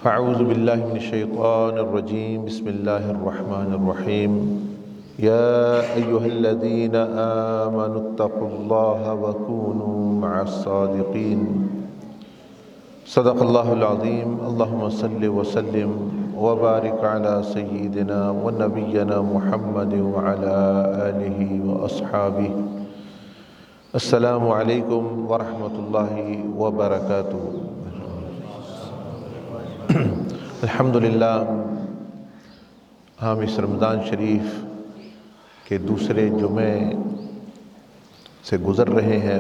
فاعوذ باللہ من الشیطان الرجیم بسم اللہ الرحمن الرحیم یا ایہا الذین آمنوا اتقوا اللہ وکونوا مع الصادقین صدق اللہ العظیم اللہم صل وسلم وبارک علی سیدنا ونبینا محمد وعلی آلہ واصحابہ۔ السلام علیکم ورحمۃ اللہ وبرکاتہ۔ الحمدللہ ہم اس رمضان شریف کے دوسرے جمعے سے گزر رہے ہیں۔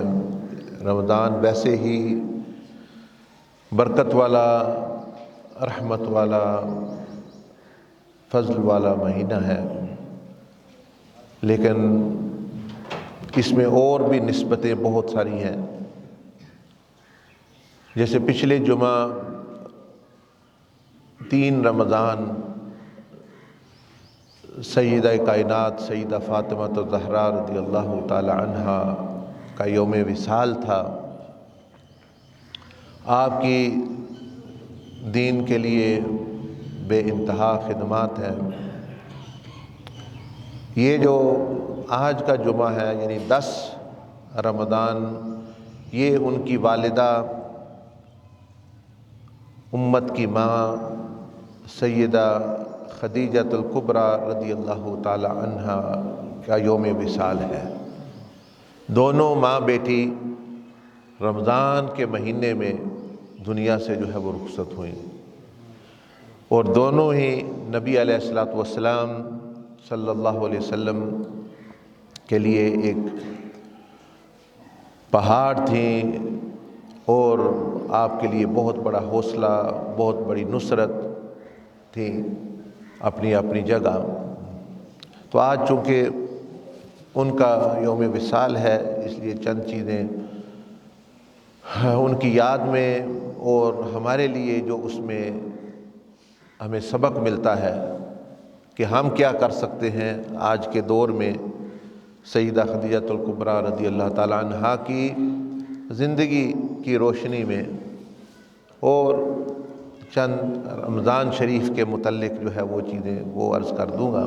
رمضان ویسے ہی برکت والا، رحمت والا، فضل والا مہینہ ہے، لیکن اس میں اور بھی نسبتیں بہت ساری ہیں۔ جیسے پچھلے جمعہ 3 رمضان سیدہ کائنات سیدہ فاطمہ الزہرا رضی اللہ تعالی عنہا کا یوم وصال تھا۔ آپ کی دین کے لیے بے انتہا خدمات ہیں۔ یہ جو آج کا جمعہ ہے یعنی 10 رمضان، یہ ان کی والدہ، امت کی ماں سیدہ خدیجۃ الکبریٰ رضی اللہ تعالی عنہا کا یوم وصال ہے۔ دونوں ماں بیٹی رمضان کے مہینے میں دنیا سے جو ہے وہ رخصت ہوئیں، اور دونوں ہی نبی علیہ الصلوۃ والسلام صلی اللہ علیہ وسلم کے لیے ایک پہاڑ تھیں، اور آپ کے لیے بہت بڑا حوصلہ، بہت بڑی نصرت تھی اپنی اپنی جگہ۔ تو آج چونکہ ان کا یوم وصال ہے، اس لیے چند چیزیں ان کی یاد میں اور ہمارے لیے جو اس میں ہمیں سبق ملتا ہے کہ ہم کیا کر سکتے ہیں آج کے دور میں سیدہ خدیجۃ الکبریٰ رضی اللہ تعالی عنہا کی زندگی کی روشنی میں، اور چند رمضان شریف کے متعلق جو ہے وہ چیزیں وہ عرض کر دوں گا۔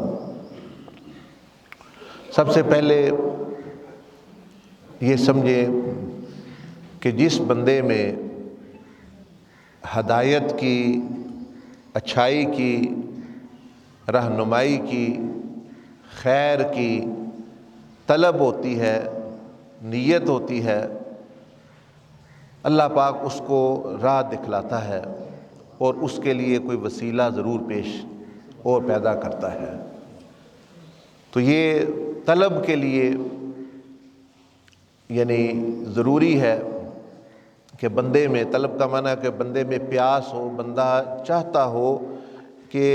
سب سے پہلے یہ سمجھیں کہ جس بندے میں ہدایت کی، اچھائی کی، رہنمائی کی، خیر کی طلب ہوتی ہے، نیت ہوتی ہے، اللہ پاک اس کو راہ دکھلاتا ہے اور اس کے لیے کوئی وسیلہ ضرور پیش اور پیدا کرتا ہے۔ تو یہ طلب کے لیے یعنی ضروری ہے کہ بندے میں، طلب کا معنی ہے کہ بندے میں پیاس ہو، بندہ چاہتا ہو کہ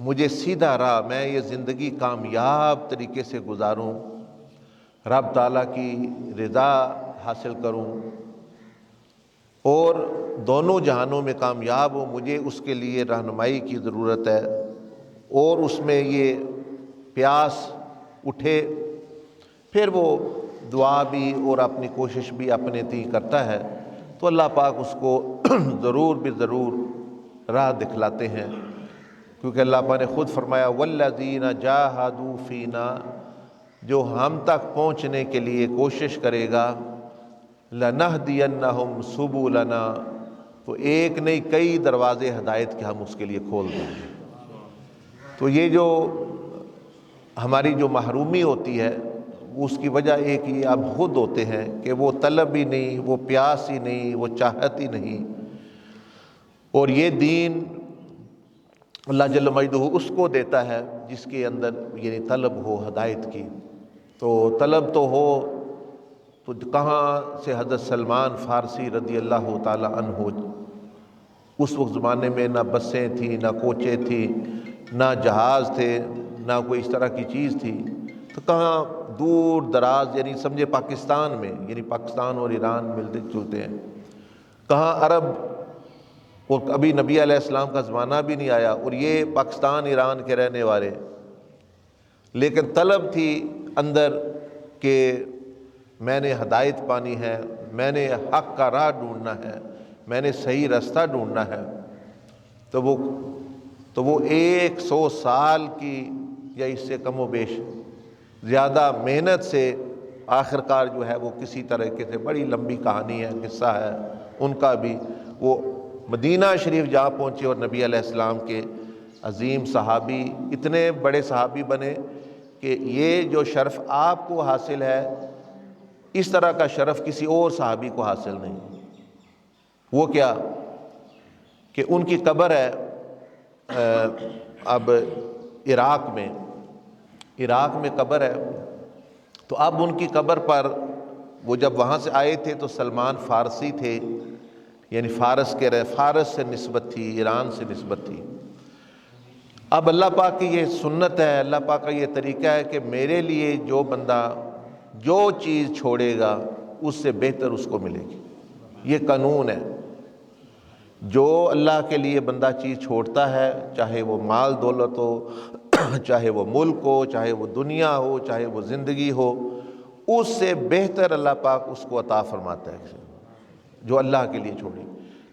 مجھے سیدھا راہ، میں یہ زندگی کامیاب طریقے سے گزاروں، رب تعالیٰ کی رضا حاصل کروں اور دونوں جہانوں میں کامیاب ہوں۔ مجھے اس کے لیے رہنمائی کی ضرورت ہے، اور اس میں یہ پیاس اٹھے، پھر وہ دعا بھی اور اپنی کوشش بھی اپنے تئیں کرتا ہے، تو اللہ پاک اس کو ضرور بھی ضرور راہ دکھلاتے ہیں، کیونکہ اللہ پاک نے خود فرمایا والذین جاہدوا فینا، جو ہم تک پہنچنے کے لیے کوشش کرے گا، لنہدینہم سبلنا، تو ایک نہیں کئی دروازے ہدایت کے ہم اس کے لیے کھول دیں گے۔ تو یہ جو ہماری جو محرومی ہوتی ہے، اس کی وجہ ایک یہ اب خود ہوتے ہیں کہ وہ طلب ہی نہیں، وہ پیاس ہی نہیں، وہ چاہت ہی نہیں، اور یہ دین اللہ جل مجدہ اس کو دیتا ہے جس کے اندر یعنی طلب ہو ہدایت کی۔ تو طلب تو ہو، تو کہاں سے حضرت سلمان فارسی رضی اللہ تعالی عنہ، اس وقت زمانے میں نہ بسیں تھیں، نہ کوچیں تھیں، نہ جہاز تھے، نہ کوئی اس طرح کی چیز تھی، تو کہاں دور دراز یعنی سمجھے پاکستان میں، یعنی پاکستان اور ایران ملتے جلتے ہیں، کہاں عرب، اور ابھی نبی علیہ السلام کا زمانہ بھی نہیں آیا، اور یہ پاکستان ایران کے رہنے والے، لیکن طلب تھی اندر کہ میں نے ہدایت پانی ہے، میں نے حق کا راہ ڈھونڈنا ہے، میں نے صحیح راستہ ڈھونڈنا ہے۔ تو وہ 100 سال کی یا اس سے کم و بیش زیادہ محنت سے آخرکار جو ہے وہ کسی طریقے سے، بڑی لمبی کہانی ہے، قصہ ہے ان کا بھی، وہ مدینہ شریف جا پہنچے اور نبی علیہ السلام کے عظیم صحابی، اتنے بڑے صحابی بنے کہ یہ جو شرف آپ کو حاصل ہے اس طرح کا شرف کسی اور صحابی کو حاصل نہیں۔ وہ کیا کہ ان کی قبر ہے اب عراق میں قبر ہے، تو اب ان کی قبر پر وہ جب وہاں سے آئے تھے تو سلمان فارسی تھے، یعنی فارس سے نسبت تھی، ایران سے نسبت تھی۔ اب اللہ پاک کی یہ سنت ہے، اللہ پاک کا یہ طریقہ ہے کہ میرے لیے جو بندہ جو چیز چھوڑے گا اس سے بہتر اس کو ملے گی، یہ قانون ہے۔ جو اللہ کے لیے بندہ چیز چھوڑتا ہے، چاہے وہ مال دولت ہو، چاہے وہ ملک ہو، چاہے وہ دنیا ہو، چاہے وہ زندگی ہو، اس سے بہتر اللہ پاک اس کو عطا فرماتا ہے جو اللہ کے لیے چھوڑی۔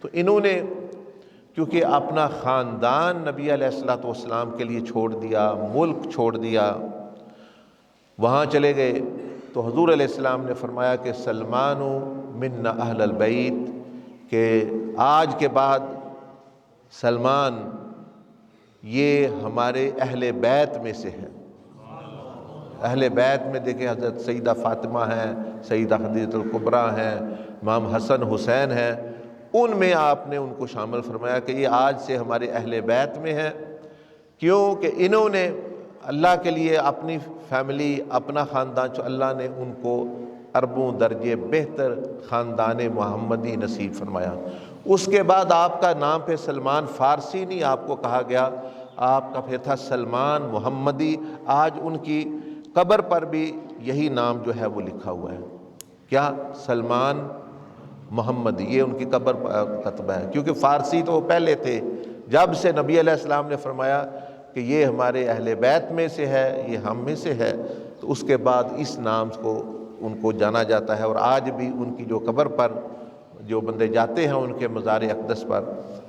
تو انہوں نے کیونکہ اپنا خاندان نبی علیہ الصلوۃ والسلام کے لیے چھوڑ دیا، ملک چھوڑ دیا، وہاں چلے گئے، تو حضور علیہ السلام نے فرمایا کہ سلمان منا اہل البیت، کہ آج کے بعد سلمان یہ ہمارے اہل بیت میں سے ہے۔ اہل بیت میں دیکھیں حضرت سیدہ فاطمہ ہیں، سیدہ خدیجہ الکبریٰ ہیں، امام حسن حسین ہیں، ان میں آپ نے ان کو شامل فرمایا کہ یہ آج سے ہمارے اہل بیت میں ہیں۔ کیوں کہ انہوں نے اللہ کے لیے اپنی فیملی، اپنا خاندان، جو اللہ نے ان کو اربوں درجے بہتر خاندان محمدی نصیب فرمایا۔ اس کے بعد آپ کا نام پہ سلمان فارسی نہیں آپ کو کہا گیا، آپ کا پھر تھا سلمان محمدی۔ آج ان کی قبر پر بھی یہی نام جو ہے وہ لکھا ہوا ہے، کیا؟ سلمان محمدی، یہ ان کی قبر کتبہ ہے، کیونکہ فارسی تو وہ پہلے تھے۔ جب سے نبی علیہ السلام نے فرمایا کہ یہ ہمارے اہل بیت میں سے ہے، یہ ہم میں سے ہے، تو اس کے بعد اس نام کو ان کو جانا جاتا ہے۔ اور آج بھی ان کی جو قبر پر جو بندے جاتے ہیں ان کے مزار اقدس پر،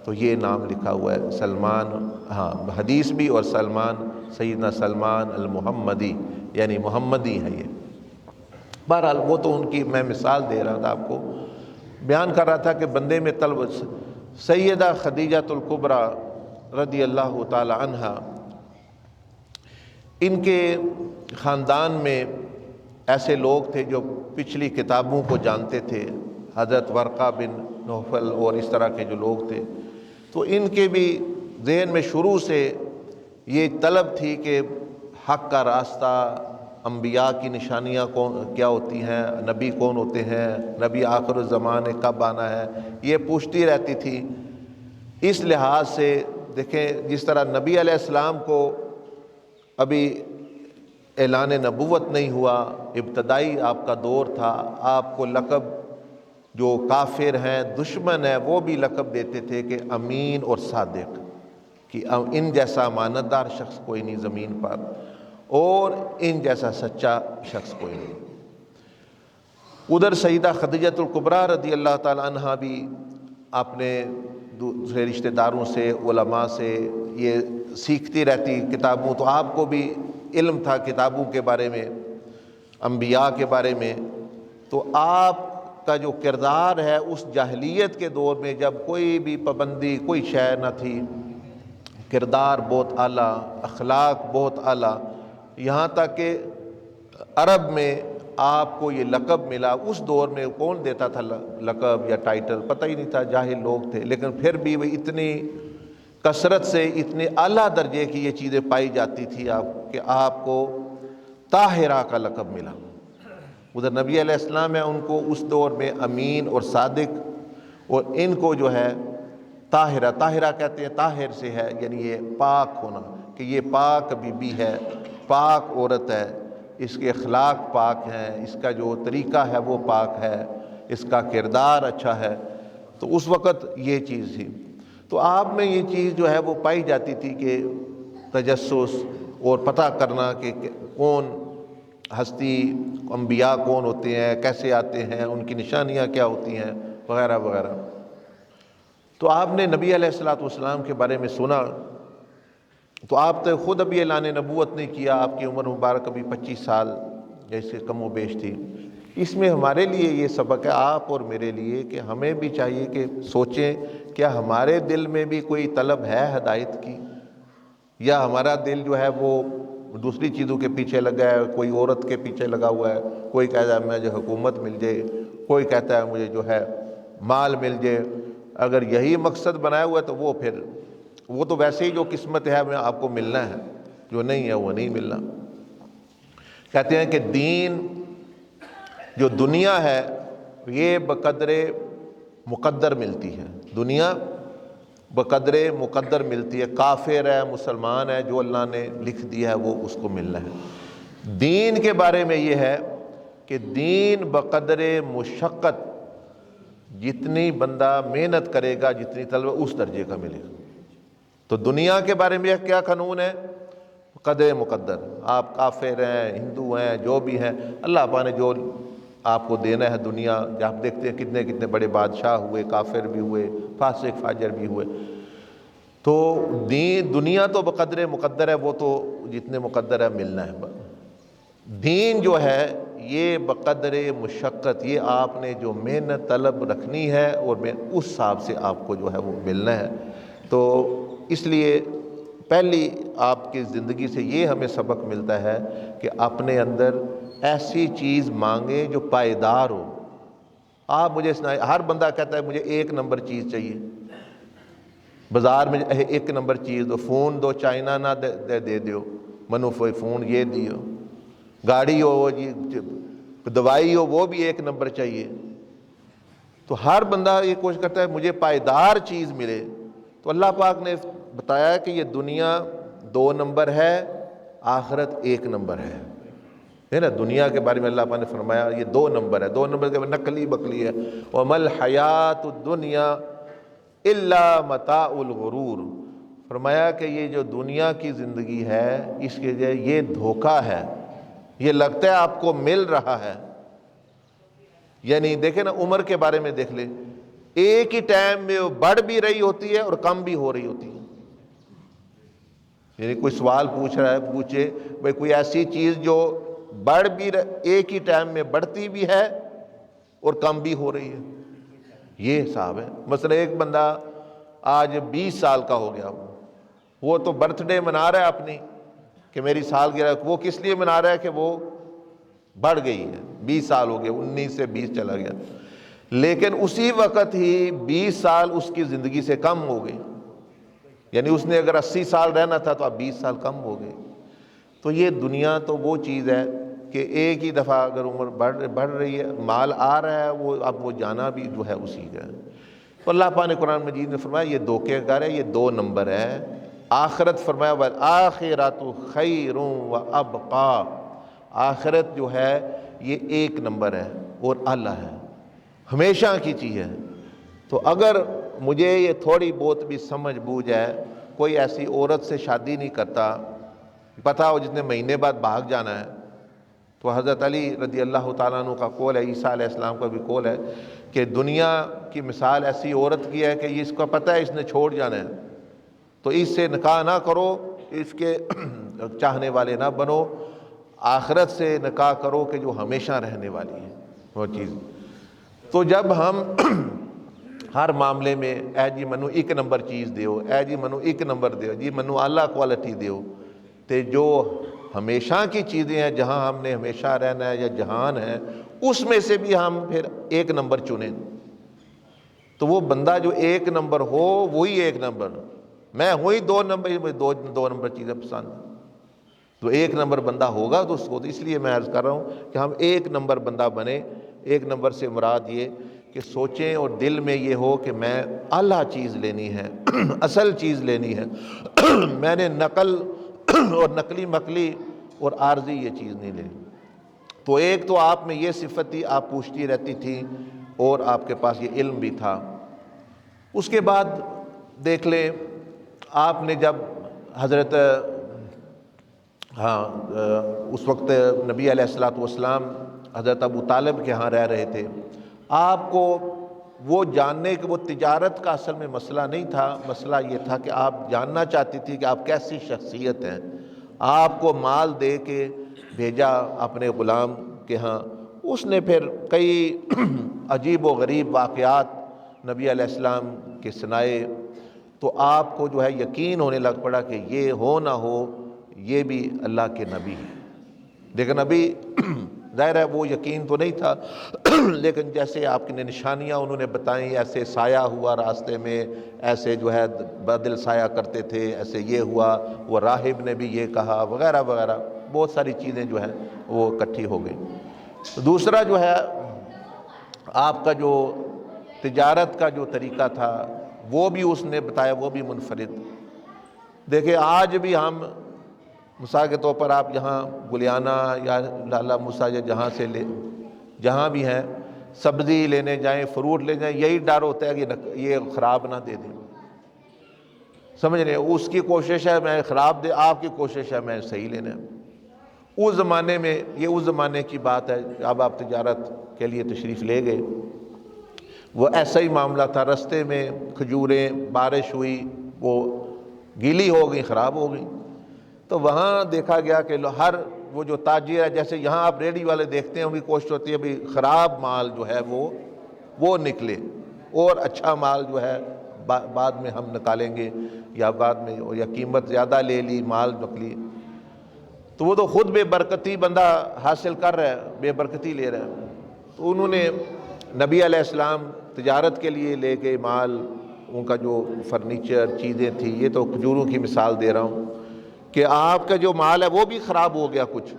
تو یہ نام لکھا ہوا ہے سلمان، ہاں حدیث بھی، اور سلمان سیدنا سلمان المحمدی، یعنی محمدی ہے یہ۔ بہرحال وہ تو ان کی میں مثال دے رہا تھا، آپ کو بیان کر رہا تھا کہ بندے میں طلب۔ سیدہ خدیجہ الکبریٰ رضی اللہ تعالی عنہا، ان کے خاندان میں ایسے لوگ تھے جو پچھلی کتابوں کو جانتے تھے، حضرت ورقہ بن نوفل اور اس طرح کے جو لوگ تھے، تو ان کے بھی ذہن میں شروع سے یہ طلب تھی کہ حق کا راستہ، انبیاء کی نشانیاں کیا ہوتی ہیں، نبی کون ہوتے ہیں، نبی آخر الزمان کب آنا ہے، یہ پوچھتی رہتی تھی۔ اس لحاظ سے دیکھیں جس طرح نبی علیہ السلام کو ابھی اعلان نبوت نہیں ہوا، ابتدائی آپ کا دور تھا، آپ کو لقب جو کافر ہیں، دشمن ہیں، وہ بھی لقب دیتے تھے کہ امین اور صادق، کہ ان جیسا امانت دار شخص کوئی نہیں زمین پر، اور ان جیسا سچا شخص کوئی نہیں۔ ادھر سیدہ خدیجہ الکبریٰ رضی اللہ تعالی عنہا بھی اپنے دوسرے رشتہ داروں سے، علماء سے یہ سیکھتی رہتی کتابوں، تو آپ کو بھی علم تھا کتابوں کے بارے میں، انبیاء کے بارے میں۔ تو آپ کا جو کردار ہے اس جاہلیت کے دور میں، جب کوئی بھی پابندی، کوئی شے نہ تھی، کردار بہت اعلیٰ، اخلاق بہت اعلیٰ، یہاں تک کہ عرب میں آپ کو یہ لقب ملا۔ اس دور میں کون دیتا تھا لقب یا ٹائٹل، پتہ ہی نہیں تھا، جاہل لوگ تھے، لیکن پھر بھی وہ اتنی کثرت سے اتنے اعلیٰ درجے کی یہ چیزیں پائی جاتی تھی کہ آپ کو طاہرہ کا لقب ملا۔ ادھر نبی علیہ السلام ہے، ان کو اس دور میں امین اور صادق، اور ان کو جو ہے طاہرہ، طاہرہ کہتے ہیں طاہر سے ہے، یعنی یہ پاک ہونا، کہ یہ پاک بی بی ہے، پاک عورت ہے، اس کے اخلاق پاک ہیں، اس کا جو طریقہ ہے وہ پاک ہے، اس کا کردار اچھا ہے۔ تو اس وقت یہ چیز تھی۔ تو آپ میں یہ چیز جو ہے وہ پائی جاتی تھی کہ تجسس اور پتہ کرنا کہ کون ہستی، انبیاء کون ہوتے ہیں، کیسے آتے ہیں، ان کی نشانیاں کیا ہوتی ہیں، وغیرہ وغیرہ۔ تو آپ نے نبی علیہ الصلوۃ والسلام کے بارے میں سنا تو آپ تو خود ابھی اعلان نبوت نہیں کیا، آپ کی عمر مبارک ابھی 25 سال جیسے کم و بیش تھی۔ اس میں ہمارے لیے یہ سبق ہے، آپ اور میرے لیے، کہ ہمیں بھی چاہیے کہ سوچیں کیا ہمارے دل میں بھی کوئی طلب ہے ہدایت کی، یا ہمارا دل جو ہے وہ دوسری چیزوں کے پیچھے لگا ہے، کوئی عورت کے پیچھے لگا ہوا ہے، کوئی کہتا ہے مجھے حکومت مل جائے، کوئی کہتا ہے مجھے جو ہے مال مل جائے۔ اگر یہی مقصد بنایا ہوا ہے تو وہ تو ویسے ہی جو قسمت ہے میں آپ کو ملنا ہے، جو نہیں ہے وہ نہیں ملنا۔ کہتے ہیں کہ دین جو دنیا ہے یہ بقدر مقدر ملتی ہے، دنیا بقدر مقدر ملتی ہے، کافر ہے مسلمان ہے، جو اللہ نے لکھ دیا ہے وہ اس کو ملنا ہے۔ دین کے بارے میں یہ ہے کہ دین بقدر مشقت، جتنی بندہ محنت کرے گا، جتنی طلب اس درجے کا ملے گا۔ تو دنیا کے بارے میں کیا قانون ہے؟ قدر مقدر، آپ کافر ہیں، ہندو ہیں، جو بھی ہیں، اللہ پاک نے جو آپ کو دینا ہے دنیا، آپ دیکھتے ہیں کتنے کتنے بڑے بادشاہ ہوئے، کافر بھی ہوئے، فاسق فاجر بھی ہوئے۔ تو دنیا تو بقدر مقدر ہے، وہ تو جتنے مقدر ہے ملنا ہے۔ دین جو ہے یہ بقدر مشقت، یہ آپ نے جو محنت طلب رکھنی ہے اور اس حساب سے آپ کو جو ہے وہ ملنا ہے۔ تو اس لیے پہلی آپ کی زندگی سے یہ ہمیں سبق ملتا ہے کہ اپنے اندر ایسی چیز مانگیں جو پائیدار ہو۔ آپ مجھے سنائیں، ہر بندہ کہتا ہے مجھے ایک نمبر چیز چاہیے، بازار میں ایک نمبر چیز دو، فون دو چائنا نہ دے دیو، منو فون یہ دیو، گاڑی ہو، دوائی ہو، وہ بھی ایک نمبر چاہیے۔ تو ہر بندہ یہ کوشش کرتا ہے مجھے پائیدار چیز ملے۔ تو اللہ پاک نے بتایا کہ یہ دنیا 2 نمبر ہے، آخرت 1 نمبر ہے نا۔ دنیا کے بارے میں اللہ پاک نے فرمایا یہ 2 نمبر ہے، 2 نمبر کے بعد نقلی بکلی ہے۔ وَمَا الْحَيَاةُ الدُّنْيَا إِلَّا مَتَاعُ الْغُرُورِ، فرمایا کہ یہ جو دنیا کی زندگی ہے اس کے لیے یہ دھوکہ ہے، یہ لگتا ہے آپ کو مل رہا ہے۔ یعنی دیکھیں نا، عمر کے بارے میں دیکھ لیں، ایک ہی ٹائم میں وہ بڑھ بھی رہی ہوتی ہے اور کم بھی ہو رہی ہوتی ہے۔ یعنی کوئی سوال پوچھ رہا ہے، پوچھے بھئی کوئی ایسی چیز جو بڑھ بھی ایک ہی ٹائم میں بڑھتی بھی ہے اور کم بھی ہو رہی ہے، یہ حساب ہے۔ مثلا ایک بندہ آج 20 سال کا ہو گیا، وہ تو برتھ ڈے منا رہا ہے اپنی کہ میری سالگرہ، وہ کس لیے منا رہا ہے کہ وہ بڑھ گئی ہے، 20 سال ہو گئے، 19 سے 20 چلا گیا، لیکن اسی وقت ہی 20 سال اس کی زندگی سے کم ہو گئی۔ یعنی اس نے اگر 80 سال رہنا تھا تو اب 20 سال کم ہو گئے۔ تو یہ دنیا تو وہ چیز ہے کہ ایک ہی دفعہ اگر عمر بڑھ رہی ہے، مال آ رہا ہے، وہ اب وہ جانا بھی جو ہے اسی کا ہے۔ تو اللہ پاک نے قرآن مجید میں فرمایا یہ دھوکے کا ہے، یہ 2 نمبر ہے۔ آخرت فرمایا وَالْآخِرَةُ خَيْرٌ وَأَبْقَىٰ، آخرت جو ہے یہ 1 نمبر ہے اور اعلیٰ ہے، ہمیشہ کی چیز ہے۔ تو اگر مجھے یہ تھوڑی بہت بھی سمجھ بوجھ ہے، کوئی ایسی عورت سے شادی نہیں کرتا، پتہ ہو جتنے مہینے بعد بھاگ جانا ہے، تو حضرت علی رضی اللہ تعالیٰ عنہ کا قول ہے، عیسیٰ علیہ السلام کا بھی قول ہے کہ دنیا کی مثال ایسی عورت کی ہے کہ اس کا پتہ ہے اس نے چھوڑ جانا ہے، تو اس سے نکاح نہ کرو، اس کے چاہنے والے نہ بنو، آخرت سے نکاح کرو کہ جو ہمیشہ رہنے والی ہے وہ چیز۔ تو جب ہم ہر معاملے میں اے جی منو 1 نمبر چیز دیو، اے جی منو 1 نمبر دیو، جی منو اعلیٰ کوالٹی دیو، تے جو ہمیشہ کی چیزیں ہیں جہاں ہم نے ہمیشہ رہنا ہے یا جہان ہے، اس میں سے بھی ہم پھر 1 نمبر چنیں، تو وہ بندہ جو 1 نمبر ہو وہی 1 نمبر، میں ہوئی 2 نمبر، مجھے 2 نمبر چیزیں پسند، تو 1 نمبر بندہ ہوگا تو اس کو، تو اس لیے میں عرض کر رہا ہوں کہ ہم 1 نمبر بندہ بنے۔ 1 نمبر سے مراد یہ کہ سوچیں اور دل میں یہ ہو کہ میں اعلیٰ چیز لینی ہے، اصل چیز لینی ہے، میں نے نقل اور نقلی مقلی اور عارضی یہ چیز نہیں لینی۔ تو ایک تو آپ میں یہ صفت تھی، آپ پوچھتی رہتی تھی اور آپ کے پاس یہ علم بھی تھا۔ اس کے بعد دیکھ لیں، آپ نے جب حضرت اس وقت نبی علیہ الصلوۃ والسلام حضرت ابو طالب کے ہاں رہ رہے تھے، آپ کو وہ جاننے کہ وہ تجارت کا اصل میں مسئلہ نہیں تھا، مسئلہ یہ تھا کہ آپ جاننا چاہتی تھی کہ آپ کیسی شخصیت ہیں۔ آپ کو مال دے کے بھیجا اپنے غلام کے ہاں، اس نے پھر کئی عجیب و غریب واقعات نبی علیہ السلام کے سنائے، تو آپ کو جو ہے یقین ہونے لگ پڑا کہ یہ ہو نہ ہو یہ بھی اللہ کے نبی ہیں۔ لیکن ابھی ظاہر ہے وہ یقین تو نہیں تھا، لیکن جیسے آپ کی نشانیاں انہوں نے بتائیں، ایسے سایہ ہوا راستے میں، ایسے جو ہے بادل سایہ کرتے تھے، ایسے یہ ہوا، وہ راہب نے بھی یہ کہا وغیرہ وغیرہ، بہت ساری چیزیں جو ہیں وہ اکٹھی ہو گئی۔ دوسرا جو ہے آپ کا جو تجارت کا جو طریقہ تھا وہ بھی اس نے بتایا، وہ بھی منفرد۔ دیکھیں آج بھی ہم مثال کے طور پر آپ یہاں گلیانہ یا لالہ موسیٰ یا جہاں بھی ہیں سبزی لینے جائیں، فروٹ لے جائیں، یہی ڈر ہوتا ہے کہ یہ خراب نہ دے دیں، سمجھ رہے ہیں؟ اس کی کوشش ہے میں خراب دے، آپ کی کوشش ہے میں صحیح لینا ہے۔ اس زمانے میں یہ اس زمانے کی بات ہے، اب آپ تجارت کے لیے تشریف لے گئے، وہ ایسا ہی معاملہ تھا۔ رستے میں کھجوریں، بارش ہوئی، وہ گیلی ہو گئی، خراب ہو گئی، تو وہاں دیکھا گیا کہ ہر وہ جو تاجر ہے، جیسے یہاں آپ ریڈی والے دیکھتے ہیں، ان کی کوشش ہوتی ہے بھی خراب مال جو ہے وہ نکلے، اور اچھا مال جو ہے بعد میں ہم نکالیں گے، یا بعد میں یا قیمت زیادہ لے لی، مال نکلی، تو وہ تو خود بے برکتی بندہ حاصل کر رہا ہے، بے برکتی لے رہا ہے۔ تو انہوں نے نبی علیہ السلام تجارت کے لیے لے کے مال، ان کا جو فرنیچر چیزیں تھیں، یہ تو کھجوروں کی مثال دے رہا ہوں کہ آپ کا جو مال ہے وہ بھی خراب ہو گیا کچھ،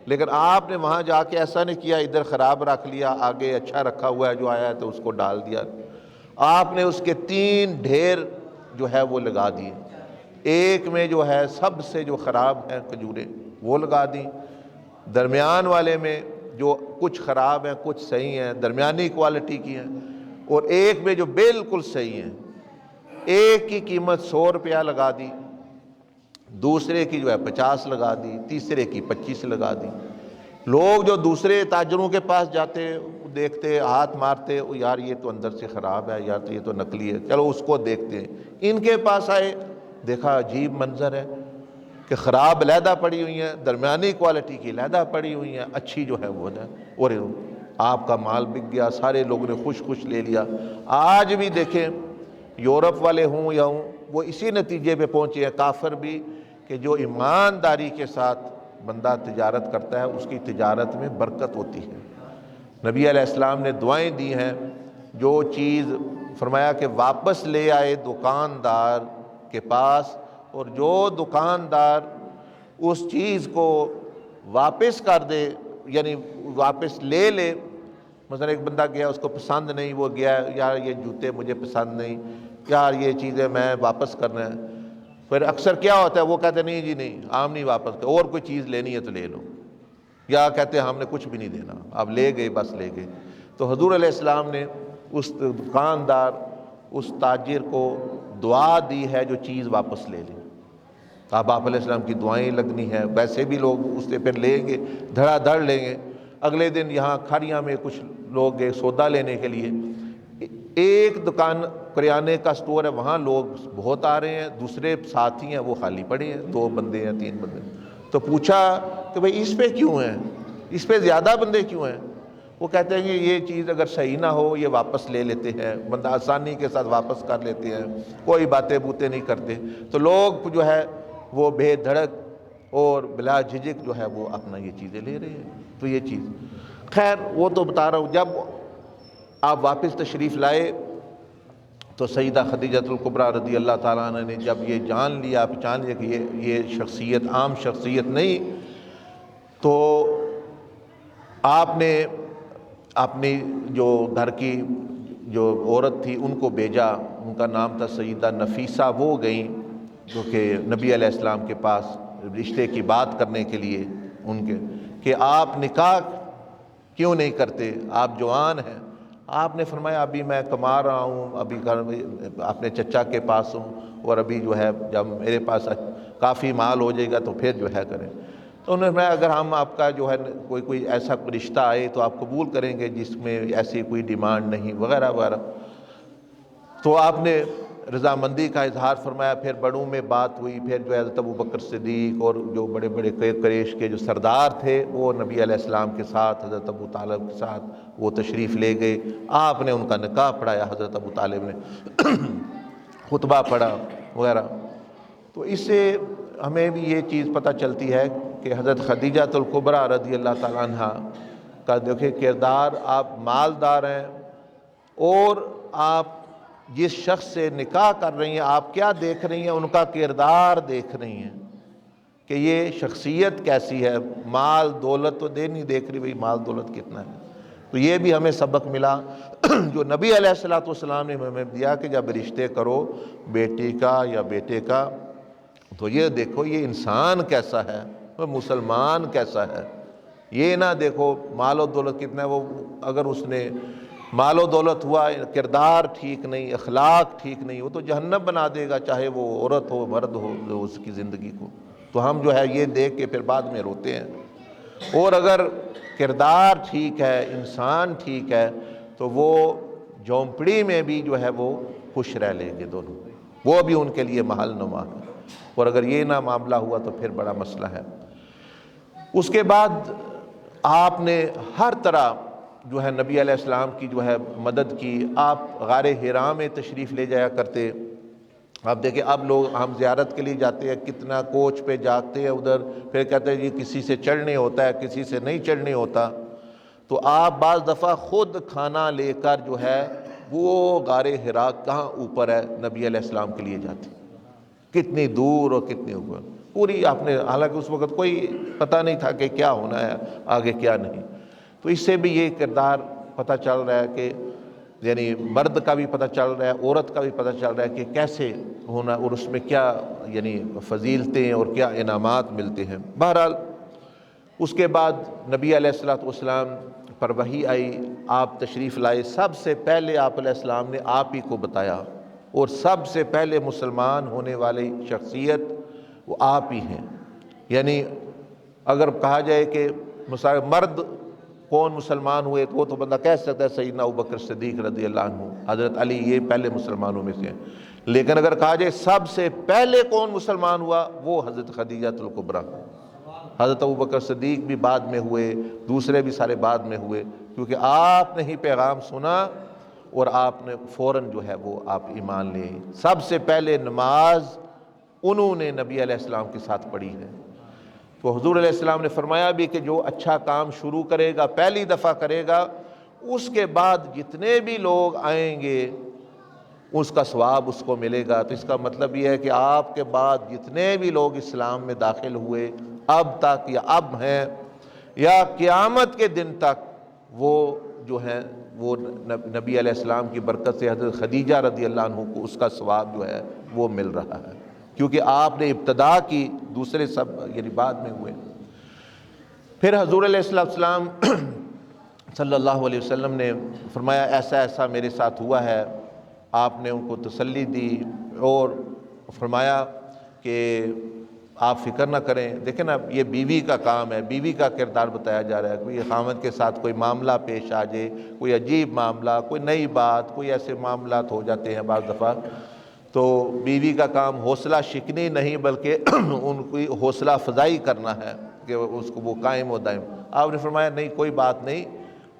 لیکن آپ نے وہاں جا کے ایسا نہیں کیا ادھر خراب رکھ لیا، آگے اچھا رکھا ہوا ہے جو آیا ہے تو اس کو ڈال دیا، آپ نے اس کے 3 ڈھیر جو ہے وہ لگا دیے۔ ایک میں جو ہے سب سے جو خراب ہیں کھجوریں وہ لگا دیں، درمیان والے میں جو کچھ خراب ہیں کچھ صحیح ہیں، درمیانی کوالٹی کی ہیں، اور ایک میں جو بالکل صحیح ہیں، ایک کی قیمت 100 روپیہ لگا دی، دوسرے کی جو ہے 50 لگا دی، تیسرے کی 25 لگا دی۔ لوگ جو دوسرے تاجروں کے پاس جاتے دیکھتے، ہاتھ مارتے، یار یہ تو اندر سے خراب ہے، یار تو یہ تو نکلی ہے، چلو اس کو دیکھتے ہیں۔ ان کے پاس آئے، دیکھا عجیب منظر ہے کہ خراب علیحدہ پڑی ہوئی ہیں، درمیانی کوالٹی کی علیحدہ پڑی ہوئی ہیں، اچھی جو ہے وہ ہے، اور آپ کا مال بک گیا، سارے لوگوں نے خوش لے لیا۔ آج بھی دیکھیں یورپ والے ہوں یا ہوں، وہ اسی نتیجے پہ پہنچے ہیں، کافر بھی، کہ جو ایمانداری کے ساتھ بندہ تجارت کرتا ہے اس کی تجارت میں برکت ہوتی ہے۔ نبی علیہ السلام نے دعائیں دی ہیں، جو چیز فرمایا کہ واپس لے آئے دکاندار کے پاس، اور جو دکاندار اس چیز کو واپس کر دے، یعنی واپس لے لے، مثلا ایک بندہ گیا اس کو پسند نہیں، وہ گیا یار یہ جوتے مجھے پسند نہیں، یار یہ چیزیں میں واپس کرنا ہے، پھر اکثر کیا ہوتا ہے وہ کہتے نہیں جی نہیں ہم نہیں واپس کر، اور کوئی چیز لینی ہے تو لے لو، یا کہتے ہم نے کچھ بھی نہیں دینا، اب لے گئے بس لے گئے۔ تو حضور علیہ السلام نے اس دکاندار، اس تاجر کو دعا دی ہے جو چیز واپس لے لیں۔ اب آپ علیہ السلام کی دعائیں لگنی ہے، ویسے بھی لوگ اس سے پھر لیں گے، دھڑا دھڑ لیں گے۔ اگلے دن یہاں کھاریاں میں کچھ لوگ گئے سودا لینے کے لیے، ایک دکان کریانے کا سٹور ہے، وہاں لوگ بہت آ رہے ہیں، دوسرے ساتھی ہیں وہ خالی پڑے ہیں، 2 بندے ہیں 3 بندے، تو پوچھا کہ بھئی اس پہ کیوں ہیں، اس پہ زیادہ بندے کیوں ہیں؟ وہ کہتے ہیں کہ یہ چیز اگر صحیح نہ ہو یہ واپس لے لیتے ہیں، بندہ آسانی کے ساتھ واپس کر لیتے ہیں، کوئی باتیں بوتے نہیں کرتے، تو لوگ جو ہے وہ بے دھڑک اور بلا جھجک جو ہے وہ اپنا یہ چیزیں لے رہے ہیں۔ تو یہ چیز خیر وہ تو بتا رہا ہوں، جب آپ واپس تشریف لائے تو سیدہ خدیجۃ الکبریٰ رضی اللہ تعالیٰ عنہ نے جب یہ جان لیا، پہچان لیا کہ یہ شخصیت عام شخصیت نہیں، تو آپ نے اپنی جو گھر کی جو عورت تھی ان کو بھیجا، ان کا نام تھا سیدہ نفیسہ، وہ گئیں جو کہ نبی علیہ السلام کے پاس رشتے کی بات کرنے کے لیے، ان کے کہ آپ نکاح کیوں نہیں کرتے، آپ جوان ہیں۔ آپ نے فرمایا ابھی میں کما رہا ہوں، ابھی اپنے چچا کے پاس ہوں، اور ابھی جو ہے جب میرے پاس کافی مال ہو جائے گا تو پھر جو ہے کریں۔ تو انہوں نے فرمایا اگر ہم آپ کا جو ہے کوئی ایسا رشتہ آئے تو آپ قبول کریں گے جس میں ایسی کوئی ڈیمانڈ نہیں وغیرہ وغیرہ. تو آپ نے رضامندی کا اظہار فرمایا. پھر بڑوں میں بات ہوئی. پھر جو حضرت ابوبکر صدیق اور جو بڑے بڑے قریش کے جو سردار تھے وہ نبی علیہ السلام کے ساتھ حضرت ابو طالب کے ساتھ وہ تشریف لے گئے. آپ نے ان کا نکاح پڑھایا. حضرت ابو طالب نے خطبہ پڑھا وغیرہ. تو اس سے ہمیں بھی یہ چیز پتہ چلتی ہے کہ حضرت خدیجہ الکبریٰ رضی اللہ تعالیٰ عنہ کا دیکھیں کردار. آپ مالدار ہیں اور آپ جس شخص سے نکاح کر رہی ہیں آپ کیا دیکھ رہی ہیں؟ ان کا کردار دیکھ رہی ہیں کہ یہ شخصیت کیسی ہے. مال دولت تو نہیں دیکھ رہی بھئی مال دولت کتنا ہے. تو یہ بھی ہمیں سبق ملا جو نبی علیہ السلام نے ہمیں دیا کہ جب رشتے کرو بیٹی کا یا بیٹے کا تو یہ دیکھو یہ انسان کیسا ہے, وہ مسلمان کیسا ہے. یہ نہ دیکھو مال و دولت کتنا ہے. وہ اگر اس نے مال و دولت ہوا کردار ٹھیک نہیں اخلاق ٹھیک نہیں وہ تو جہنم بنا دے گا, چاہے وہ عورت ہو مرد ہو جو اس کی زندگی کو. تو ہم جو ہے یہ دیکھ کے پھر بعد میں روتے ہیں. اور اگر کردار ٹھیک ہے انسان ٹھیک ہے تو وہ جھونپڑی میں بھی جو ہے وہ خوش رہ لیں گے دونوں, وہ بھی ان کے لیے محل نما ہے. اور اگر یہ نہ معاملہ ہوا تو پھر بڑا مسئلہ ہے. اس کے بعد آپ نے ہر طرح جو ہے نبی علیہ السلام کی جو ہے مدد کی. آپ غار حرا میں تشریف لے جایا کرتے. آپ دیکھیں اب لوگ ہم زیارت کے لیے جاتے ہیں کتنا کوچ پہ جاتے ہیں ادھر, پھر کہتے ہیں جی کسی سے چڑھنے ہوتا ہے کسی سے نہیں چڑھنے ہوتا. تو آپ بعض دفعہ خود کھانا لے کر جو ہے وہ غار حرا کہاں اوپر ہے نبی علیہ السلام کے لیے جاتے, کتنی دور اور کتنے اوپر پوری. آپ نے حالانکہ اس وقت کوئی پتہ نہیں تھا کہ کیا ہونا ہے آگے کیا نہیں. تو اس سے بھی یہ کردار پتہ چل رہا ہے کہ یعنی مرد کا بھی پتہ چل رہا ہے عورت کا بھی پتہ چل رہا ہے کہ کیسے ہونا اور اس میں کیا یعنی فضیلتیں اور کیا انعامات ملتے ہیں. بہرحال اس کے بعد نبی علیہ السلام پر وحی آئی, آپ تشریف لائے. سب سے پہلے آپ علیہ السلام نے آپ ہی کو بتایا اور سب سے پہلے مسلمان ہونے والی شخصیت وہ آپ ہی ہیں. یعنی اگر کہا جائے کہ مرد کون مسلمان ہوئے تو وہ تو بندہ کہہ سکتا ہے سیدنا ابوبکر صدیق رضی اللہ عنہ, حضرت علی, یہ پہلے مسلمانوں میں سے ہیں. لیکن اگر کہا جائے سب سے پہلے کون مسلمان ہوا وہ حضرت خدیجہ الکبریٰ. حضرت ابوبکر صدیق بھی بعد میں ہوئے, دوسرے بھی سارے بعد میں ہوئے, کیونکہ آپ نے ہی پیغام سنا اور آپ نے فوراً جو ہے وہ آپ ایمان لے. سب سے پہلے نماز انہوں نے نبی علیہ السلام کے ساتھ پڑھی ہے. تو حضور علیہ السلام نے فرمایا بھی کہ جو اچھا کام شروع کرے گا پہلی دفعہ کرے گا اس کے بعد جتنے بھی لوگ آئیں گے اس کا ثواب اس کو ملے گا. تو اس کا مطلب یہ ہے کہ آپ کے بعد جتنے بھی لوگ اسلام میں داخل ہوئے اب تک یا اب ہیں یا قیامت کے دن تک وہ جو ہیں وہ نبی علیہ السلام کی برکت سے حضرت خدیجہ رضی اللہ عنہ کو اس کا ثواب جو ہے وہ مل رہا ہے, کیونکہ آپ نے ابتدا کی, دوسرے سب یعنی بعد میں ہوئے. پھر حضور علیہ السلام صلی اللہ علیہ وسلم نے فرمایا ایسا ایسا میرے ساتھ ہوا ہے. آپ نے ان کو تسلی دی اور فرمایا کہ آپ فکر نہ کریں. دیکھیں نا یہ بیوی کا کام ہے, بیوی کا کردار بتایا جا رہا ہے. کوئی خاوند کے ساتھ کوئی معاملہ پیش آ جائے, کوئی عجیب معاملہ, کوئی نئی بات, کوئی ایسے معاملات ہو جاتے ہیں بعض دفعہ, تو بیوی کا کام حوصلہ شکنی نہیں بلکہ ان کی حوصلہ افزائی کرنا ہے کہ اس کو وہ قائم و دائم. آپ نے فرمایا نہیں کوئی بات نہیں,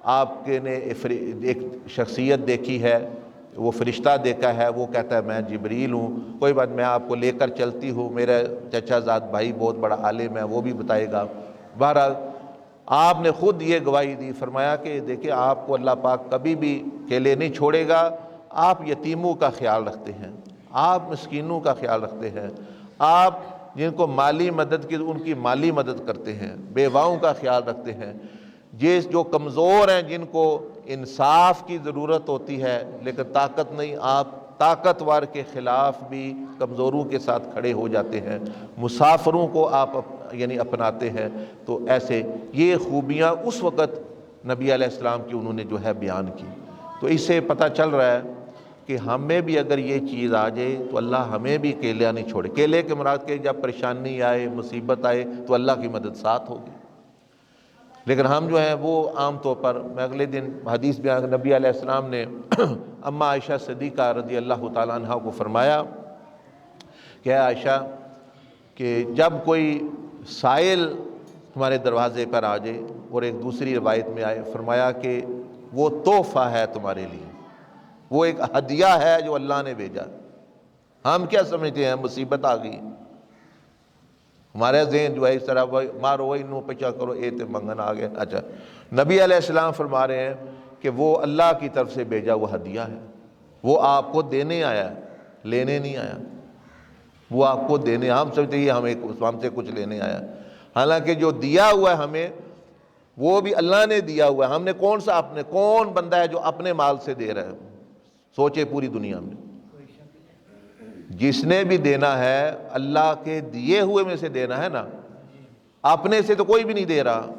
آپ کے نے ایک شخصیت دیکھی ہے, وہ فرشتہ دیکھا ہے, وہ کہتا ہے میں جبریل ہوں, کوئی بات میں آپ کو لے کر چلتی ہوں, میرا چچا زاد بھائی بہت بڑا عالم ہے وہ بھی بتائے گا. بہرحال آپ نے خود یہ گواہی دی, فرمایا کہ دیکھیں آپ کو اللہ پاک کبھی بھی اکیلے نہیں چھوڑے گا. آپ یتیموں کا خیال رکھتے ہیں, آپ مسکینوں کا خیال رکھتے ہیں, آپ جن کو مالی مدد کی ان کی مالی مدد کرتے ہیں, بیواؤں کا خیال رکھتے ہیں, جو کمزور ہیں جن کو انصاف کی ضرورت ہوتی ہے لیکن طاقت نہیں, آپ طاقتور کے خلاف بھی کمزوروں کے ساتھ کھڑے ہو جاتے ہیں, مسافروں کو آپ یعنی اپناتے ہیں. تو ایسے یہ خوبیاں اس وقت نبی علیہ السلام کی انہوں نے جو ہے بیان کی. تو اس سے پتہ چل رہا ہے کہ ہمیں بھی اگر یہ چیز آ جائے تو اللہ ہمیں بھی کیلا نہیں چھوڑے. کیلے کے مراد کہ جب پریشانی آئے, مصیبت آئے تو اللہ کی مدد ساتھ ہوگی. لیکن ہم جو ہیں وہ عام طور پر, میں اگلے دن حدیث بیان, نبی علیہ السلام نے اماں عائشہ صدیقہ رضی اللہ تعالیٰ عنہ کو فرمایا کہ اے عائشہ, کہ جب کوئی سائل تمہارے دروازے پر آ جائے, اور ایک دوسری روایت میں آئے فرمایا کہ وہ تحفہ ہے تمہارے لیے, وہ ایک ہدیہ ہے جو اللہ نے بھیجا. ہم کیا سمجھتے ہیں مصیبت آ گئی, ہمارے ذہن جو ہے اس طرح مارو وہی نو پچا کرو اے تے منگن آ گئے. اچھا, نبی علیہ السلام فرما رہے ہیں کہ وہ اللہ کی طرف سے بھیجا وہ ہدیہ ہے, وہ آپ کو دینے آیا, لینے نہیں آیا. وہ آپ کو دینے, ہم سمجھتے ہیں ہم سے کچھ لینے آیا, حالانکہ جو دیا ہوا ہے ہمیں وہ بھی اللہ نے دیا ہوا ہے. ہم نے کون بندہ ہے جو اپنے مال سے دے رہا ہے؟ سوچے پوری دنیا میں جس نے بھی دینا ہے اللہ کے دیے ہوئے میں سے دینا ہے نا, اپنے سے تو کوئی بھی نہیں دے رہا.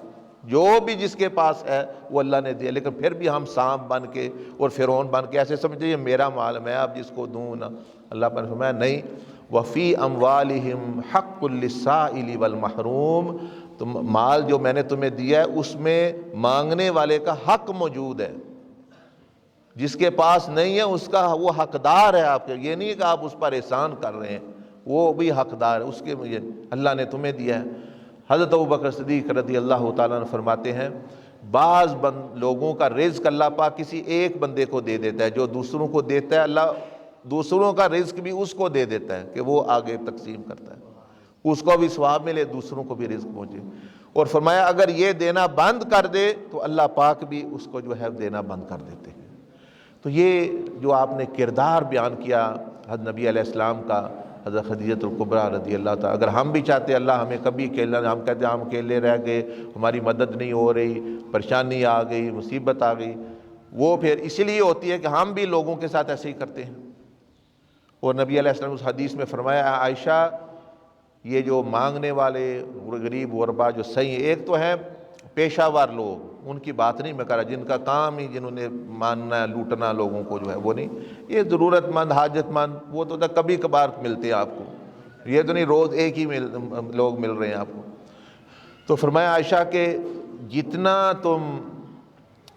جو بھی جس کے پاس ہے وہ اللہ نے دیا, لیکن پھر بھی ہم سانپ بن کے اور فرعون بن کے ایسے سمجھتے یہ میرا مال, میں اب جس کو دوں نا. اللہ پر فرمایا نہیں, وفی اموالہم حق للسائل والمحروم, تم مال جو میں نے تمہیں دیا ہے اس میں مانگنے والے کا حق موجود ہے. جس کے پاس نہیں ہے اس کا وہ حقدار ہے آپ کے. یہ نہیں کہ آپ اس پر احسان کر رہے ہیں, وہ بھی حقدار ہے اس کے, مجھے اللہ نے تمہیں دیا ہے. حضرت ابوبکر صدیق رضی اللہ تعالیٰ عنہ فرماتے ہیں بعض لوگوں کا رزق اللہ پاک کسی ایک بندے کو دے دیتا ہے, جو دوسروں کو دیتا ہے اللہ دوسروں کا رزق بھی اس کو دے دیتا ہے کہ وہ آگے تقسیم کرتا ہے, اس کو بھی ثواب ملے, دوسروں کو بھی رزق پہنچے. اور فرمایا اگر یہ دینا بند کر دے تو اللہ پاک بھی اس کو جو ہے دینا بند کر دیتے ہیں. تو یہ جو آپ نے کردار بیان کیا حضرت نبی علیہ السلام کا, حضرت خدیجہ الکبریٰ رضی اللہ تعالیٰ, اگر ہم بھی چاہتے اللہ ہمیں کبھی کیلا, ہم کہتے ہیں ہم اکیلے رہ گئے, ہماری مدد نہیں ہو رہی, پریشانی آ گئی, مصیبت آ گئی, وہ پھر اس لیے ہوتی ہے کہ ہم بھی لوگوں کے ساتھ ایسے ہی کرتے ہیں. اور نبی علیہ السلام اس حدیث میں فرمایا عائشہ, یہ جو مانگنے والے غریب غربا جو صحیح, ایک تو ہیں پیشہ ور لوگ, ان کی بات نہیں میں کر رہا, جن کا کام ہی جنہوں نے ماننا لوٹنا لوگوں کو جو ہے وہ نہیں. یہ ضرورت مند حاجت مند وہ تو کبھی کبھار ملتے ہیں آپ کو, یہ تو نہیں روز ایک ہی لوگ مل رہے ہیں آپ کو. تو فرمایا عائشہ کہ جتنا تم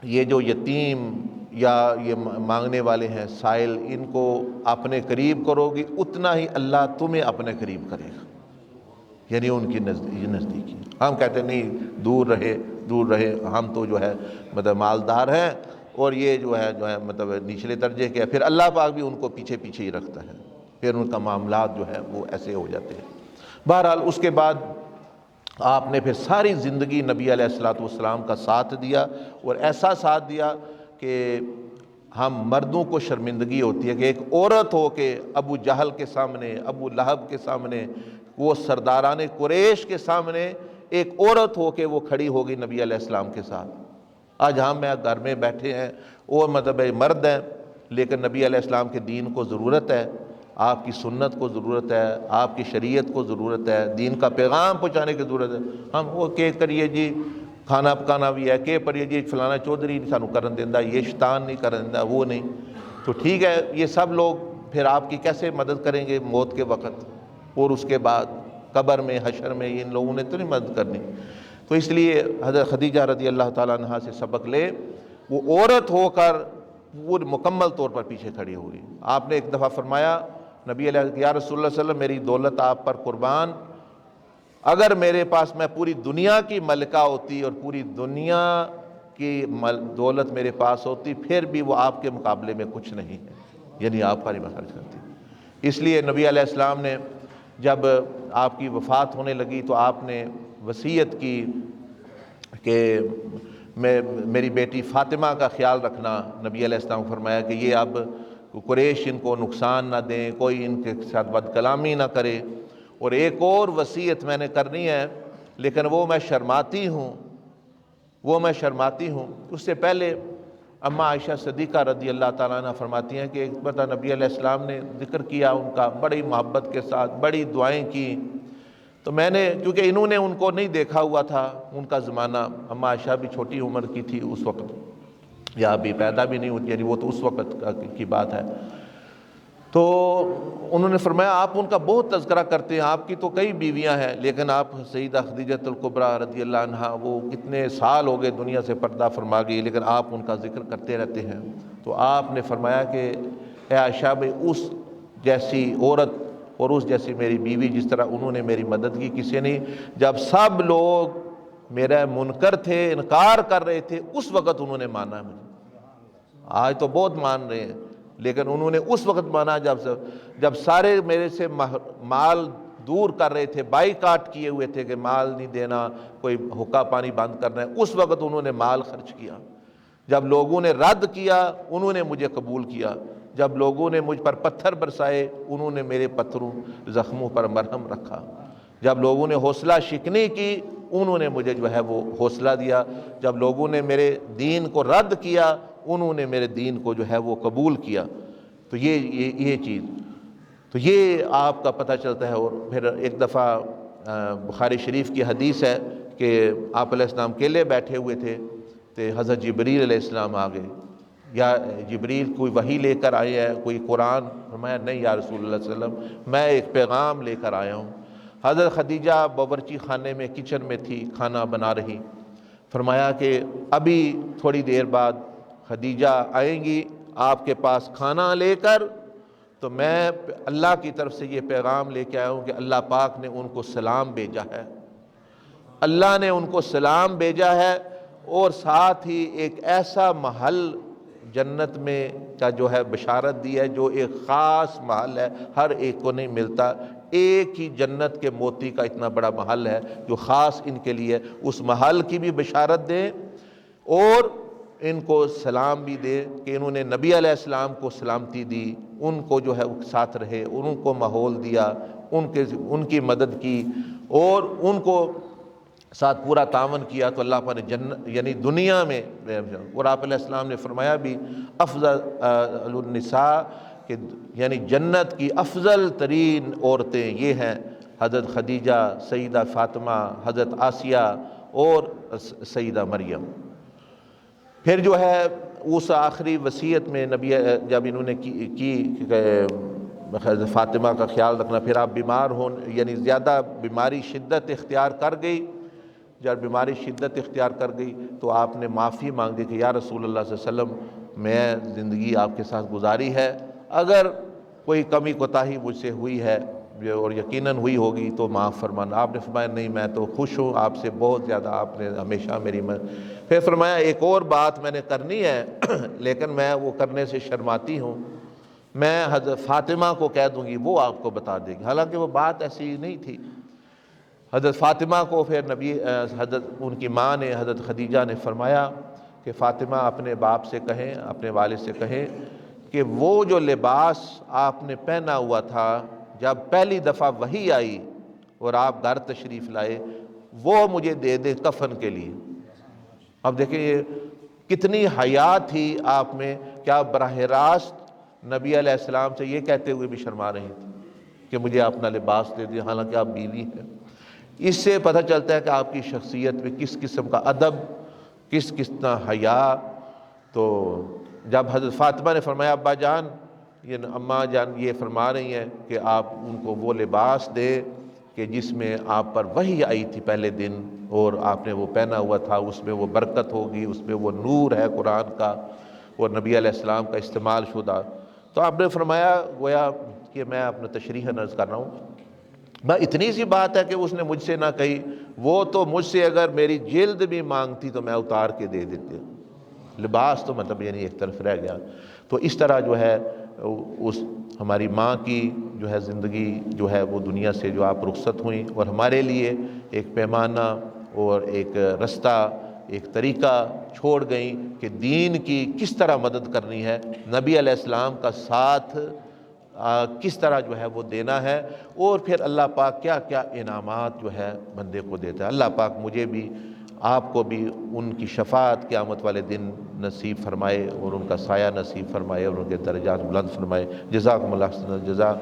یہ جو یتیم یا یہ مانگنے والے ہیں سائل, ان کو اپنے قریب کرو گی اتنا ہی اللہ تمہیں اپنے قریب کرے گا, یعنی ان کی نزدیکی. ہم کہتے ہیں نہیں دور رہے, ہم تو جو ہے مطلب مالدار ہیں اور یہ جو ہے مطلب نچلے درجے کے, پھر اللہ پاک بھی ان کو پیچھے ہی رکھتا ہے, پھر ان کا معاملات جو ہے وہ ایسے ہو جاتے ہیں. بہرحال اس کے بعد آپ نے پھر ساری زندگی نبی علیہ الصلوۃ والسلام کا ساتھ دیا, اور ایسا ساتھ دیا کہ ہم مردوں کو شرمندگی ہوتی ہے کہ ایک عورت ہو کے ابو جہل کے سامنے, ابو لہب کے سامنے, وہ سرداران قریش کے سامنے ایک عورت ہو کے وہ کھڑی ہوگی نبی علیہ السلام کے ساتھ. آج ہم گھر میں بیٹھے ہیں اور مطلب مرد ہیں, لیکن نبی علیہ السلام کے دین کو ضرورت ہے, آپ کی سنت کو ضرورت ہے, آپ کی شریعت کو ضرورت ہے, دین کا پیغام پہنچانے کی ضرورت ہے. ہم وہ کہ کریے جی کھانا پکانا بھی ہے, کہ پڑھیے جی فلانا چودھری نہیں سانو کرن دیندا, یہ شیطان نہیں کرن دیندا, وہ نہیں. تو ٹھیک ہے, یہ سب لوگ پھر آپ کی کیسے مدد کریں گے موت کے وقت, اور اس کے بعد قبر میں حشر میں, ان لوگوں نے تو نہیں مدد کرنی. تو اس لیے حضرت خدیجہ رضی اللہ تعالیٰ عنہا سے سبق لے, وہ عورت ہو کر وہ مکمل طور پر پیچھے کھڑی ہوئی. آپ نے ایک دفعہ فرمایا نبی علیہ یا رسول اللہ صلی اللہ علیہ وسلم, میری دولت آپ پر قربان, اگر میرے پاس میں پوری دنیا کی ملکہ ہوتی اور پوری دنیا کی دولت میرے پاس ہوتی, پھر بھی وہ آپ کے مقابلے میں کچھ نہیں ہے, یعنی آپ پر ہی میں خرچ کرتی. اس لیے نبی علیہ السلام نے جب آپ کی وفات ہونے لگی تو آپ نے وصیت کی کہ میری بیٹی فاطمہ کا خیال رکھنا. نبی علیہ السلام فرمایا کہ یہ اب قریش ان کو نقصان نہ دیں, کوئی ان کے ساتھ بد کلامی نہ کرے. اور ایک اور وصیت میں نے کرنی ہے, لیکن وہ میں شرماتی ہوں. اس سے پہلے اماں عائشہ صدیقہ رضی اللہ تعالیٰ عنہ فرماتی ہیں کہ ایک بار نبی علیہ السلام نے ذکر کیا ان کا بڑی محبت کے ساتھ, بڑی دعائیں کی. تو میں نے, کیونکہ انہوں نے ان کو نہیں دیکھا ہوا تھا, ان کا زمانہ, اماں عائشہ بھی چھوٹی عمر کی تھی اس وقت, یا ابھی پیدا بھی نہیں ہوتی، یعنی وہ تو اس وقت کی بات ہے۔ تو انہوں نے فرمایا آپ ان کا بہت تذکرہ کرتے ہیں، آپ کی تو کئی بیویاں ہیں، لیکن آپ سیدہ خدیجہ الکبریٰ رضی اللہ عنہا وہ کتنے سال ہو گئے دنیا سے پردہ فرما گئی، لیکن آپ ان کا ذکر کرتے رہتے ہیں۔ تو آپ نے فرمایا کہ اے عائشہ بھائی، اس جیسی عورت اور اس جیسی میری بیوی جس طرح انہوں نے میری مدد کی کسی نہیں۔ جب سب لوگ میرا منکر تھے، انکار کر رہے تھے، اس وقت انہوں نے مانا ہے مجھے۔ آج تو بہت مان رہے ہیں، لیکن انہوں نے اس وقت مانا جب سارے میرے سے مال دور کر رہے تھے، بائی کاٹ کیے ہوئے تھے کہ مال نہیں دینا، کوئی حقہ پانی بند کرنا ہے، اس وقت انہوں نے مال خرچ کیا۔ جب لوگوں نے رد کیا انہوں نے مجھے قبول کیا، جب لوگوں نے مجھ پر پتھر برسائے انہوں نے میرے پتھروں زخموں پر مرہم رکھا، جب لوگوں نے حوصلہ شکنی کی انہوں نے مجھے جو ہے وہ حوصلہ دیا، جب لوگوں نے میرے دین کو رد کیا انہوں نے میرے دین کو جو ہے وہ قبول کیا۔ تو یہ چیز تو یہ آپ کا پتہ چلتا ہے۔ اور پھر ایک دفعہ بخاری شریف کی حدیث ہے کہ آپ علیہ السلام اکیلے بیٹھے ہوئے تھے تو حضرت جبریل علیہ السلام آ گئے، یا جبریل کوئی وحی لے کر آئے ہیں، کوئی قرآن؟ فرمایا نہیں یا رسول اللہ صلی اللہ علیہ وسلم، میں ایک پیغام لے کر آیا ہوں۔ حضرت خدیجہ باورچی خانے میں کچن میں تھی، کھانا بنا رہی۔ فرمایا کہ ابھی تھوڑی دیر بعد خدیجہ آئیں گی آپ کے پاس کھانا لے کر، تو میں اللہ کی طرف سے یہ پیغام لے کے آیا ہوں کہ اللہ پاک نے ان کو سلام بھیجا ہے، اللہ نے ان کو سلام بھیجا ہے، اور ساتھ ہی ایک ایسا محل جنت میں کا جو ہے بشارت دی ہے جو ایک خاص محل ہے، ہر ایک کو نہیں ملتا۔ ایک ہی جنت کے موتی کا اتنا بڑا محل ہے جو خاص ان کے لیے، اس محل کی بھی بشارت دیں اور ان کو سلام بھی دے کہ انہوں نے نبی علیہ السلام کو سلامتی دی، ان کو جو ہے ساتھ رہے، ان کو ماحول دیا، ان کی مدد کی اور ان کو ساتھ پورا تعاون کیا، تو اللہ پاک نے جنت یعنی دنیا میں، اور آپ علیہ السلام نے فرمایا بھی افضل النساء کہ یعنی جنت کی افضل ترین عورتیں یہ ہیں حضرت خدیجہ، سیدہ فاطمہ، حضرت آسیہ اور سیدہ مریم۔ پھر جو ہے اس آخری وصیت میں نبی جب انہوں نے کی کہ فاطمہ کا خیال رکھنا، پھر آپ بیمار ہوں یعنی زیادہ بیماری شدت اختیار کر گئی، جب بیماری شدت اختیار کر گئی تو آپ نے معافی مانگی کہ یا رسول اللہ صلی اللہ علیہ وسلم میں زندگی آپ کے ساتھ گزاری ہے، اگر کوئی کمی کوتاہی مجھ سے ہوئی ہے اور یقیناً ہوئی ہوگی تو معاف فرمانا۔ آپ نے فرمایا نہیں میں تو خوش ہوں آپ سے بہت زیادہ، آپ نے ہمیشہ میری پھر فرمایا ایک اور بات میں نے کرنی ہے لیکن میں وہ کرنے سے شرماتی ہوں، میں حضرت فاطمہ کو کہہ دوں گی وہ آپ کو بتا دے گی، حالانکہ وہ بات ایسی نہیں تھی۔ حضرت فاطمہ کو پھر حضرت ان کی ماں نے حضرت خدیجہ نے فرمایا کہ فاطمہ اپنے باپ سے کہیں، اپنے والد سے کہیں کہ وہ جو لباس آپ نے پہنا ہوا تھا جب پہلی دفعہ وحی آئی اور آپ گھر تشریف لائے وہ مجھے دے دے کفن کے لیے۔ اب دیکھیں یہ کتنی حیا تھی آپ میں، کیا براہ راست نبی علیہ السلام سے یہ کہتے ہوئے بھی شرما رہی تھی کہ مجھے اپنا لباس دے دیا، حالانکہ آپ بیوی ہیں۔ اس سے پتہ چلتا ہے کہ آپ کی شخصیت میں کس قسم کا ادب، کس قسم حیا۔ تو جب حضرت فاطمہ نے فرمایا ابا جان، یہ اماں جان یہ فرما رہی ہیں کہ آپ ان کو وہ لباس دے کہ جس میں آپ پر وحی آئی تھی پہلے دن اور آپ نے وہ پہنا ہوا تھا، اس میں وہ برکت ہوگی، اس میں وہ نور ہے قرآن کا اور نبی علیہ السلام کا استعمال شدہ۔ تو آپ نے فرمایا گویا کہ میں اپنا تشریح عرض کر رہا ہوں، میں اتنی سی بات ہے کہ اس نے مجھ سے نہ کہی، وہ تو مجھ سے اگر میری جلد بھی مانگتی تو میں اتار کے دے دیتے، لباس تو مطلب یعنی ایک طرف رہ گیا۔ تو اس طرح جو ہے اس ہماری ماں کی جو ہے زندگی جو ہے وہ دنیا سے جو آپ رخصت ہوئیں اور ہمارے لیے ایک پیمانہ اور ایک رستہ، ایک طریقہ چھوڑ گئیں کہ دین کی کس طرح مدد کرنی ہے، نبی علیہ السلام کا ساتھ کس طرح جو ہے وہ دینا ہے، اور پھر اللہ پاک کیا کیا انعامات جو ہے بندے کو دیتا ہے۔ اللہ پاک مجھے بھی آپ کو بھی ان کی شفاعت قیامت والے دن نصیب فرمائے اور ان کا سایہ نصیب فرمائے اور ان کے درجات بلند فرمائے۔ جزاکم اللہ خیر الجزا۔